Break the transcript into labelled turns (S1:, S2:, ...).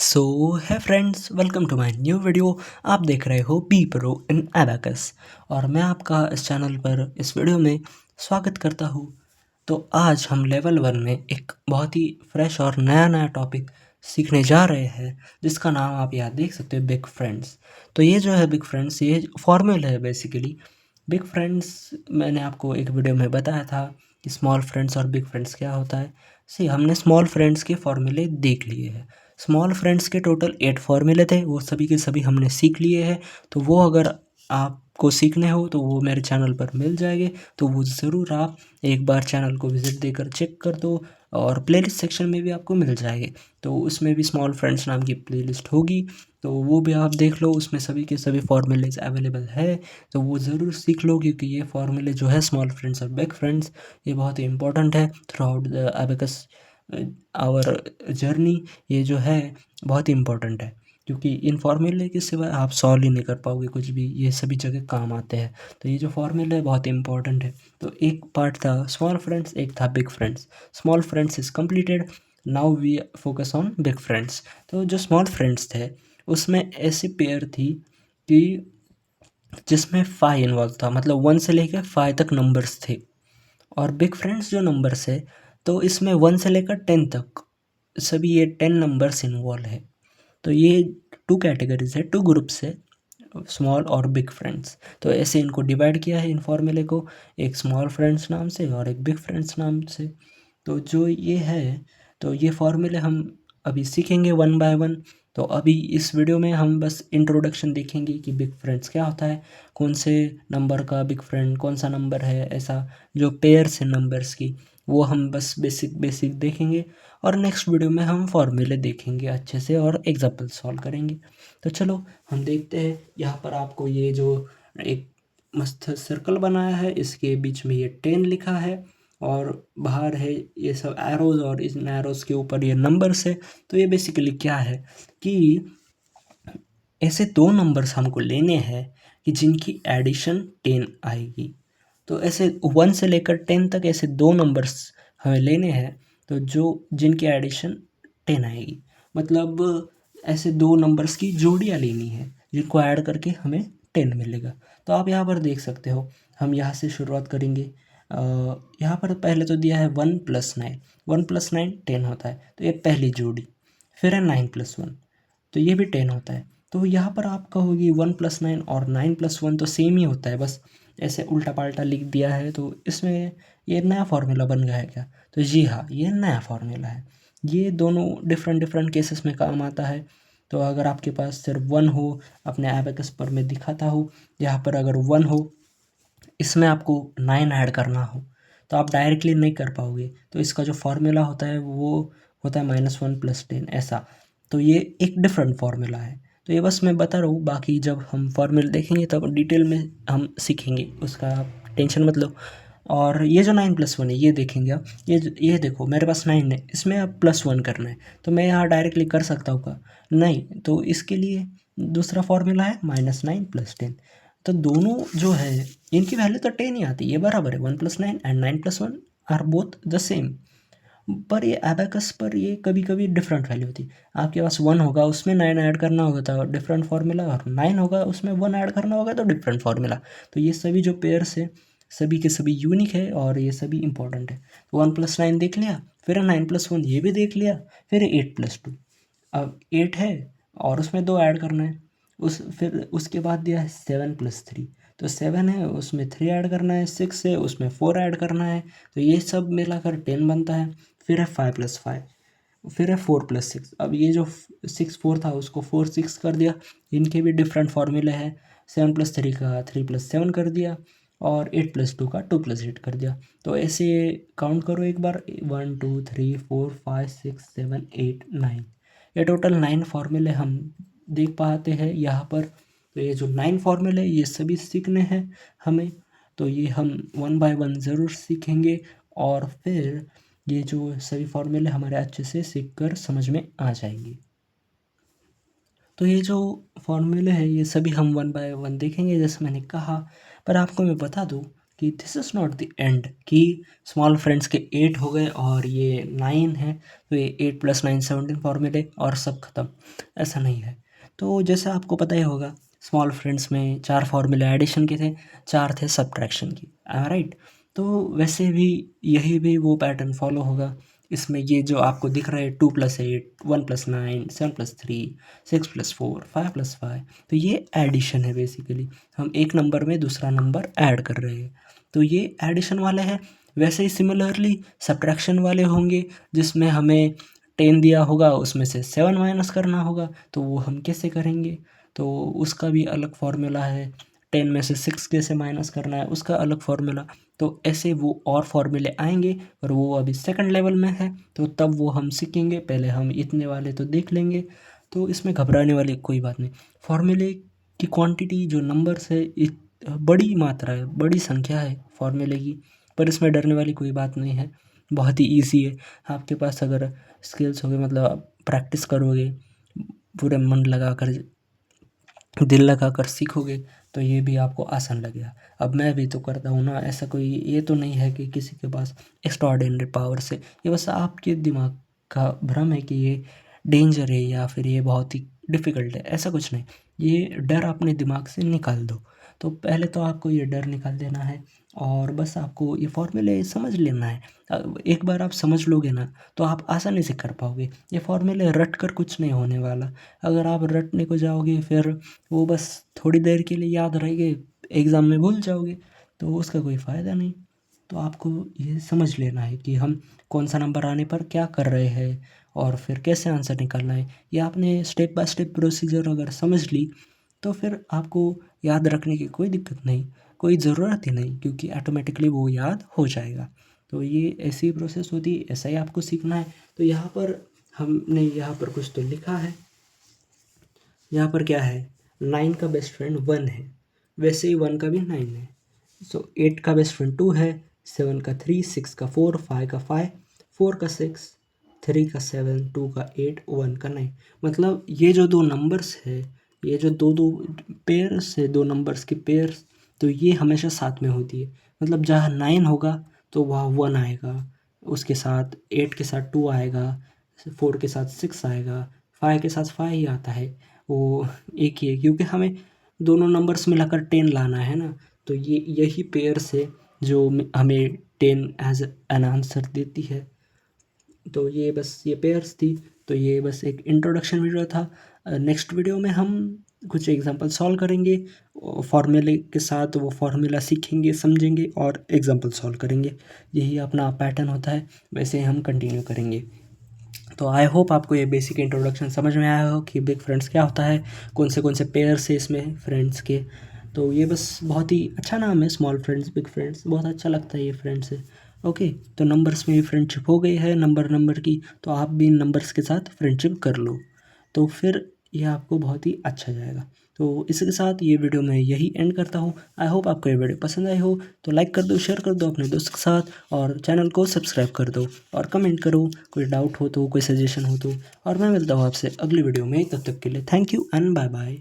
S1: So hi friends, welcome to my new video. आप देख रहे हो बी प्रो इन एबाकस और मैं आपका इस चैनल पर इस वीडियो में स्वागत करता हूँ। तो आज हम लेवल 1 में एक बहुत ही फ्रेश और नया नया टॉपिक सीखने जा रहे हैं, जिसका नाम आप यहाँ देख सकते हो, बिग फ्रेंड्स। तो ये जो है बिग फ्रेंड्स, ये फॉर्मूला है बेसिकली। बिग फ्रेंड्स मैंने आपको एक वीडियो में बताया था कि स्मॉल फ्रेंड्स और बिग फ्रेंड्स क्या होता है। हमने स्मॉल फ्रेंड्स के फॉर्मूले देख लिए हैं। स्मॉल फ्रेंड्स के टोटल 8 फॉर्मूले थे, वो सभी के सभी हमने सीख लिए हैं। तो वो अगर आपको सीखने हो तो वो मेरे चैनल पर मिल जाएंगे। तो वो ज़रूर आप एक बार चैनल को विज़िट देकर चेक कर दो, और प्लेलिस्ट सेक्शन में भी आपको मिल जाएंगे। तो उसमें भी स्मॉल फ्रेंड्स नाम की प्लेलिस्ट होगी, तो वो भी आप देख लो, उसमें सभी के सभी फॉर्मूलेज अवेलेबल है। तो वो ज़रूर सीख लो, क्योंकि ये फॉर्मूले जो है स्मॉल फ्रेंड्स और बिग फ्रेंड्स, ये बहुत ही इंपॉर्टेंट है throughout the abacus our journey. ये जो है बहुत ही इम्पोर्टेंट है, क्योंकि इन फार्मूले के सिवाय आप सॉल्व ही नहीं कर पाओगे कुछ भी। ये सभी जगह काम आते हैं। तो ये जो फार्मूला है बहुत इम्पोर्टेंट है। तो एक पार्ट था स्मॉल फ्रेंड्स, एक था big friends. Small friends is completed, now we focus on big friends. तो जो स्मॉल फ्रेंड्स थे उसमें ऐसी पेयर थी कि जिसमें 5 इन्वॉल्व था, मतलब 1 से लेकर 5 तक नंबर्स थे। और बिग फ्रेंड्स जो नंबर्स है, तो इसमें 1 से लेकर 10 तक सभी ये 10 नंबर्स इन्वॉल्व है। तो ये 2 कैटेगरीज है, 2 ग्रुप्स है, स्मॉल और बिग फ्रेंड्स। तो ऐसे इनको डिवाइड किया है इन फॉर्मूले को, एक स्मॉल फ्रेंड्स नाम से और एक बिग फ्रेंड्स नाम से। तो जो ये है, तो ये फॉर्मूले हम अभी सीखेंगे वन बाय वन। तो अभी इस वीडियो में हम बस इंट्रोडक्शन देखेंगे कि बिग फ्रेंड्स क्या होता है, कौन से नंबर का बिग फ्रेंड कौन सा नंबर है, ऐसा जो पेयर्स है नंबर्स की, वो हम बस बेसिक बेसिक देखेंगे। और नेक्स्ट वीडियो में हम फॉर्मूले देखेंगे अच्छे से और एग्जाम्पल सॉल्व करेंगे। तो चलो हम देखते हैं। यहाँ पर आपको ये जो एक मस्त सर्कल बनाया है, इसके बीच में ये 10 लिखा है, और बाहर है ये सब एरोज, और इन एरोज के ऊपर ये नंबर्स है। तो ये बेसिकली क्या है कि ऐसे दो नंबर्स हमको लेने हैं कि जिनकी एडिशन 10 आएगी। तो ऐसे 1 से लेकर 10 तक ऐसे दो नंबर्स हमें लेने हैं, तो जो जिनकी एडिशन 10 आएगी, मतलब ऐसे दो नंबर्स की जोड़ियाँ लेनी है जिनको ऐड करके हमें 10 मिलेगा। तो आप यहाँ पर देख सकते हो, हम यहाँ से शुरुआत करेंगे। यहाँ पर पहले तो दिया है 1 + 9, 1 + 9 10 होता है, तो ये पहली जोड़ी। फिर है 9 + 1, तो ये भी 10 होता है। तो यहाँ पर आप कहोगे 1 + 9 और 9 + 1 तो सेम ही होता है, बस ऐसे उल्टा पाल्टा लिख दिया है। तो इसमें ये नया फार्मूला बन गया है क्या? तो जी हाँ, ये नया फार्मूला है। ये दोनों डिफरेंट डिफरेंट केसेस में काम आता है। तो अगर आपके पास सिर्फ 1 हो, अपने एबेकस पर मैं दिखाता हूँ, यहाँ पर अगर 1 हो, इसमें आपको 9 ऐड करना हो, तो आप डायरेक्टली नहीं कर पाओगे। तो इसका जो फार्मूला होता है वो होता है -1 + 10, ऐसा। तो ये एक डिफरेंट फार्मूला है। तो ये बस मैं बता रहा हूँ, बाकी जब हम फार्मूला देखेंगे तब डिटेल में हम सीखेंगे, उसका आप टेंशन मत लो। और ये जो 9 + 1 है, ये देखेंगे आप, ये देखो मेरे पास 9 है, इसमें आप +1 करना है। तो मैं यहाँ डायरेक्टली कर सकता हूँ क्या? नहीं। तो इसके लिए दूसरा फार्मूला है -9 + 10। तो दोनों जो है, इनकी वैल्यू तो 10 ही आती है, ये बराबर है। 1 + 9 and 9 + 1 are both the same. पर ये एबेकस पर ये कभी कभी डिफरेंट वैल्यू होती है। आपके पास 1 होगा, उसमें 9 ऐड करना होगा तो डिफरेंट फार्मूला, और 9 होगा उसमें 1 ऐड करना होगा तो डिफरेंट फार्मूला। तो ये सभी जो पेयर्स है, सभी के सभी यूनिक है और ये सभी इंपॉर्टेंट है। तो 1 + 9 देख लिया, फिर 9 + 1 ये भी देख लिया, फिर 8 + 2। अब 8 है और उसमें 2 ऐड करना है। फिर उसके बाद दिया है 7 + 3, तो 7 है उसमें 3 ऐड करना है, 6 है उसमें 4 ऐड करना है। तो ये सब मिलाकर 10 बनता है। फिर है 5 + 5, फिर है 4 + 6। अब ये जो 6 4 था उसको 4 6 कर दिया। इनके भी डिफरेंट फार्मूले हैं। 7 + 3 का 3 + 7 कर दिया, और 8 + 2 का 2 + 8 कर दिया। तो ऐसे काउंट करो एक बार, 1 2 3 4 5 6 7 8 9, ये टोटल 9 फार्मूले हम देख पाते हैं यहाँ पर। तो ये जो 9 फार्मूले, ये सभी सीखने हैं हमें। तो ये हम वन बाय वन ज़रूर सीखेंगे, और फिर ये जो सभी फार्मूले हमारे अच्छे से सीख कर समझ में आ जाएंगे। तो ये जो फार्मूले हैं, ये सभी हम वन बाय वन देखेंगे जैसे मैंने कहा। पर आपको मैं बता दूं कि this is not the end, कि स्मॉल फ्रेंड्स के 8 हो गए और ये 9 है, तो ये 8 + 9 17 फॉर्मूले और सब ख़त्म, ऐसा नहीं है। तो जैसा आपको पता ही होगा, स्मॉल फ्रेंड्स में 4 फॉर्मूले एडिशन के थे, 4 थे सब्ट्रैक्शन की, राइट। तो वैसे भी यही भी वो पैटर्न फॉलो होगा। इसमें ये जो आपको दिख रहा है 2 + 8, 1 + 9, 7 + 3, 6 + 4, 5 + 5, तो ये एडिशन है बेसिकली। हम एक नंबर में दूसरा नंबर ऐड कर रहे हैं, तो ये एडिशन वाले हैं। वैसे ही सिमिलरली सब्ट्रैक्शन वाले होंगे, जिसमें हमें 10 दिया होगा, उसमें से 7 माइनस करना होगा, तो वो हम कैसे करेंगे, तो उसका भी अलग फार्मूला है। 10 में से 6 कैसे माइनस करना है, उसका अलग फार्मूला। तो ऐसे वो और फार्मूले आएंगे, और वो अभी सेकंड लेवल में है, तो तब वो हम सीखेंगे। पहले हम इतने वाले तो देख लेंगे, तो इसमें घबराने वाली कोई बात नहीं। फार्मूले की क्वांटिटी जो नंबर्स है, बड़ी मात्रा है, बड़ी संख्या है फार्मूले की, पर इसमें डरने वाली कोई बात नहीं है। बहुत ही ईजी है। आपके पास अगर स्किल्स होगे, मतलब आप प्रैक्टिस करोगे, पूरे मन लगाकर, दिल लगाकर सीखोगे, तो ये भी आपको आसान लगेगा। अब मैं भी तो करता हूँ ना, ऐसा कोई ये तो नहीं है कि किसी के पास एक्स्ट्राऑर्डिनरी पावर से, ये बस आपके दिमाग का भ्रम है कि ये डेंजर है या फिर ये बहुत ही डिफ़िकल्ट है, ऐसा कुछ नहीं। ये डर अपने दिमाग से निकाल दो। तो पहले तो आपको ये डर निकाल देना है, और बस आपको ये फॉर्मूले समझ लेना है। एक बार आप समझ लोगे ना, तो आप आसानी से कर पाओगे। ये फॉर्मूले रट कर कुछ नहीं होने वाला। अगर आप रटने को जाओगे, फिर वो बस थोड़ी देर के लिए याद रहेंगे, एग्ज़ाम में भूल जाओगे, तो उसका कोई फ़ायदा नहीं। तो आपको ये समझ लेना है कि हम कौन सा नंबर आने पर क्या कर रहे हैं, और फिर कैसे आंसर निकालना है। ये आपने स्टेप बाय स्टेप प्रोसीजर अगर समझ ली, तो फिर आपको याद रखने की कोई दिक्कत नहीं, कोई ज़रूरत ही नहीं, क्योंकि ऑटोमेटिकली वो याद हो जाएगा। तो ये ऐसी प्रोसेस होती है, ऐसा ही आपको सीखना है। तो यहाँ पर हमने यहाँ पर कुछ तो लिखा है, यहाँ पर क्या है, 9 का बेस्ट फ्रेंड 1 है, वैसे ही 1 का भी 9 है। सो 8 का बेस्ट फ्रेंड 2 है, 7 का 3, 6 का 4, 5 का 5, 4 का 6, 3 का 7, 2 का 8, 1 का 9। मतलब ये जो दो नंबर्स है, ये जो दो दो पेयर्स है, दो नंबर्स के पेयर्स, तो ये हमेशा साथ में होती है। मतलब जहाँ 9 होगा तो वहाँ 1 आएगा, उसके साथ 8 के साथ 2 आएगा, 4 के साथ 6 आएगा, 5 के साथ 5 ही आता है। वो एक ही है, क्योंकि हमें दोनों नंबर्स मिलाकर 10 लाना है ना। तो ये यही पेयर्स है जो हमें 10 एज एन आंसर देती है। तो ये बस ये पेयर्स थी। तो ये बस एक इंट्रोडक्शन वीडियो था। नेक्स्ट वीडियो में हम कुछ एग्जांपल सॉल्व करेंगे, फॉर्मूले के साथ वो फार्मूला सीखेंगे, समझेंगे और एग्जांपल सॉल्व करेंगे। यही अपना पैटर्न होता है, वैसे हम कंटिन्यू करेंगे। तो आई होप आपको ये बेसिक इंट्रोडक्शन समझ में आया हो कि बिग फ्रेंड्स क्या होता है, कौन से पेयर्स है इसमें फ्रेंड्स के। तो ये बस बहुत ही अच्छा नाम है, स्मॉल फ्रेंड्स बिग फ्रेंड्स, बहुत अच्छा लगता है ये फ्रेंड्स से। ओके, तो नंबर्स में भी फ्रेंडशिप हो गई है, नंबर की, तो आप भी इन नंबर्स के साथ फ्रेंडशिप कर लो, तो फिर ये आपको बहुत ही अच्छा जाएगा। तो इसके साथ ये वीडियो मैं यही एंड करता हूँ। आई होप आपको ये वीडियो पसंद आई हो, तो लाइक कर दो, शेयर कर दो अपने दोस्त के साथ, और चैनल को सब्सक्राइब कर दो, और कमेंट करो कोई डाउट हो तो, कोई सजेशन हो तो। और मैं मिलता हूँ आपसे अगली वीडियो में, तब तक के लिए thank you and bye bye.